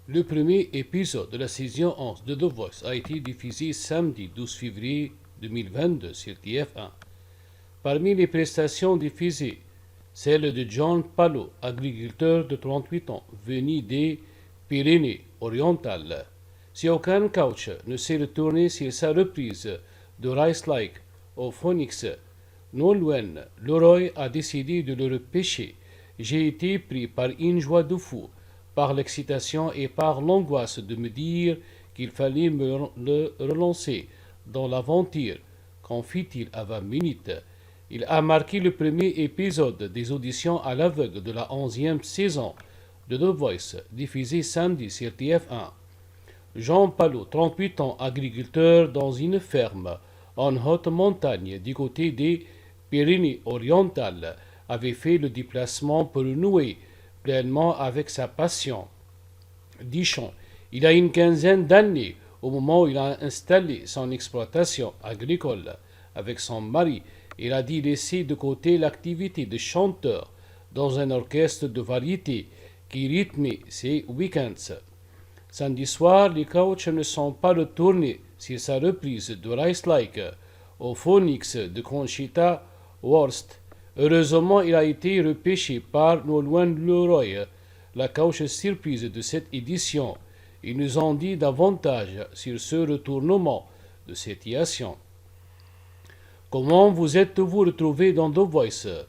Le premier épisode de la saison 11 de The Voice a été diffusé samedi 12 février 2022 sur TF1. Parmi les prestations diffusées, celle de John Palo, agriculteur de 38 ans, venu des Pyrénées-Orientales. Si aucun coach ne s'est retourné sur sa reprise de Rice Like au Phoenix, Nolwenn Leroy a décidé de le repêcher. J'ai été pris par une joie de fou, par l'excitation et par l'angoisse de me dire qu'il fallait me le relancer dans l'aventure, confie-t-il à 20 minutes. Il a marqué le premier épisode des auditions à l'aveugle de la 11e saison de The Voice, diffusée samedi sur TF1. Jean Palot, 38 ans, agriculteur dans une ferme en haute montagne du côté des Pyrénées-Orientales, avait fait le déplacement pour renouer pleinement avec sa passion. Dichon, il a une quinzaine d'années au moment où il a installé son exploitation agricole avec son mari. Il a dit laisser de côté l'activité de chanteur dans un orchestre de variété qui rythmait ses week-ends. Samedi soir, les coachs ne sont pas retournés sur sa reprise de Rice Like au Phoenix de Conchita Wurst. Heureusement, il a été repêché par Nolwenn Leroy, la coach surprise de cette édition. Ils nous ont dit davantage sur ce retournement de situation. Comment vous êtes-vous retrouvé dans The Voice?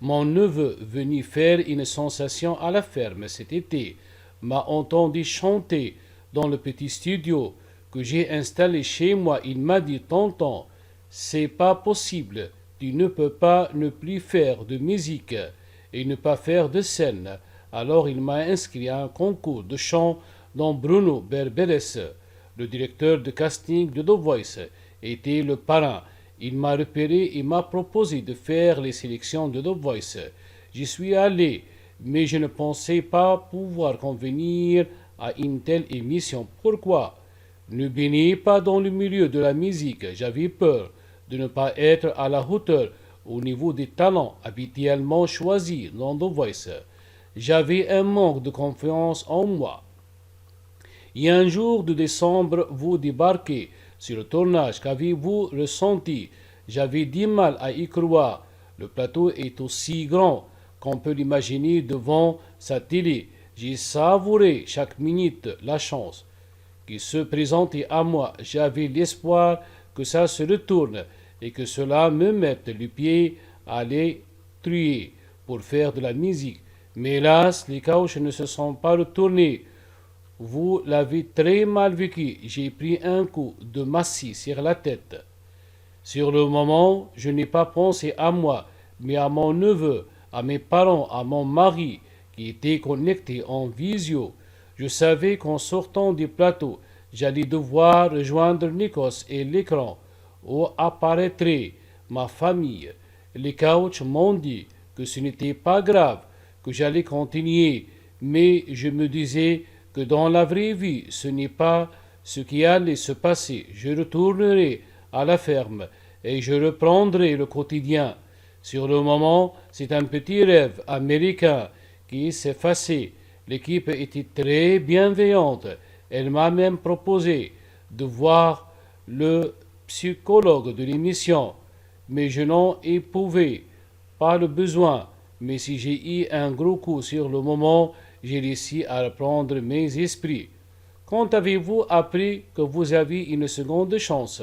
Mon neveu, venu faire une sensation à la ferme cet été, m'a entendu chanter dans le petit studio que j'ai installé chez moi. Il m'a dit, tonton, c'est pas possible, tu ne peux pas ne plus faire de musique et ne pas faire de scène. Alors il m'a inscrit à un concours de chant dont Bruno Berberes, le directeur de casting de The Voice, était le parrain. Il m'a repéré et m'a proposé de faire les sélections de The Voice. J'y suis allé, mais je ne pensais pas pouvoir convenir à une telle émission. Pourquoi? Ne baignez pas dans le milieu de la musique. J'avais peur de ne pas être à la hauteur au niveau des talents habituellement choisis dans The Voice. J'avais un manque de confiance en moi. Et un jour de décembre, vous débarquez sur le tournage. Qu'avez-vous ressenti? J'avais du mal à y croire. Le plateau est aussi grand qu'on peut l'imaginer devant sa télé. J'ai savouré chaque minute la chance qui se présentait à moi. J'avais l'espoir que ça se retourne et que cela me mette le pied à l'étrier pour faire de la musique. Mais hélas, les coachs ne se sont pas retournés. Vous l'avez très mal vécu. J'ai pris un coup de massue sur la tête. Sur le moment, je n'ai pas pensé à moi, mais à mon neveu, à mes parents, à mon mari, qui étaient connectés en visio. Je savais qu'en sortant du plateau, j'allais devoir rejoindre Nikos et l'écran, où apparaîtrait ma famille. Les coachs m'ont dit que ce n'était pas grave, que j'allais continuer, mais je me disais que dans la vraie vie, ce n'est pas ce qui allait se passer. Je retournerai à la ferme et je reprendrai le quotidien. Sur le moment, c'est un petit rêve américain qui s'effaçait. L'équipe était très bienveillante. Elle m'a même proposé de voir le psychologue de l'émission, mais je n'en éprouvais pas le besoin. Mais si j'ai eu un gros coup sur le moment, j'ai réussi à reprendre mes esprits. Quand avez-vous appris que vous aviez une seconde chance?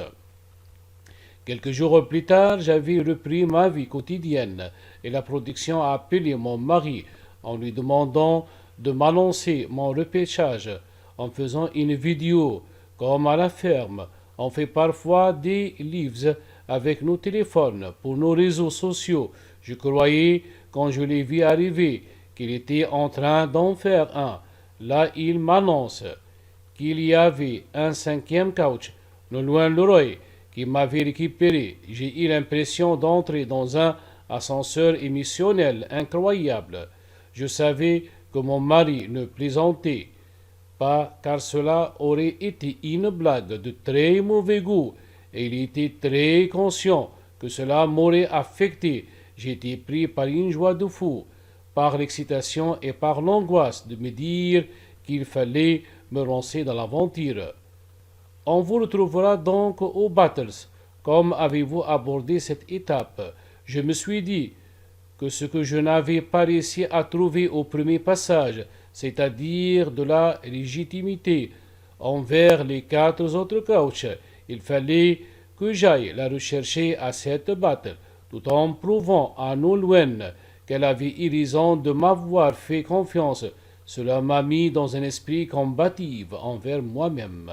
Quelques jours plus tard, j'avais repris ma vie quotidienne et la production a appelé mon mari en lui demandant de m'annoncer mon repêchage en faisant une vidéo. Comme à la ferme, on fait parfois des lives avec nos téléphones pour nos réseaux sociaux. Je croyais, quand je l'ai vu arriver, qu'il était en train d'en faire un. Là, il m'annonce qu'il y avait un cinquième coach, Nolwenn Leroy, qui m'avait récupéré. J'ai eu l'impression d'entrer dans un ascenseur émotionnel incroyable. Je savais que mon mari ne plaisantait pas, car cela aurait été une blague de très mauvais goût, et il était très conscient que cela m'aurait affecté. J'étais pris par une joie de fou, par l'excitation et par l'angoisse de me dire qu'il fallait me lancer dans l'aventure. On vous retrouvera donc aux Battles. Comme avez-vous abordé cette étape? Je me suis dit que ce que je n'avais pas réussi à trouver au premier passage, c'est-à-dire de la légitimité envers les 4 autres coachs, il fallait que j'aille la rechercher à cette battle, tout en prouvant à Nolwenn qu'elle avait eu raison de m'avoir fait confiance. Cela m'a mis dans un esprit combatif envers moi-même.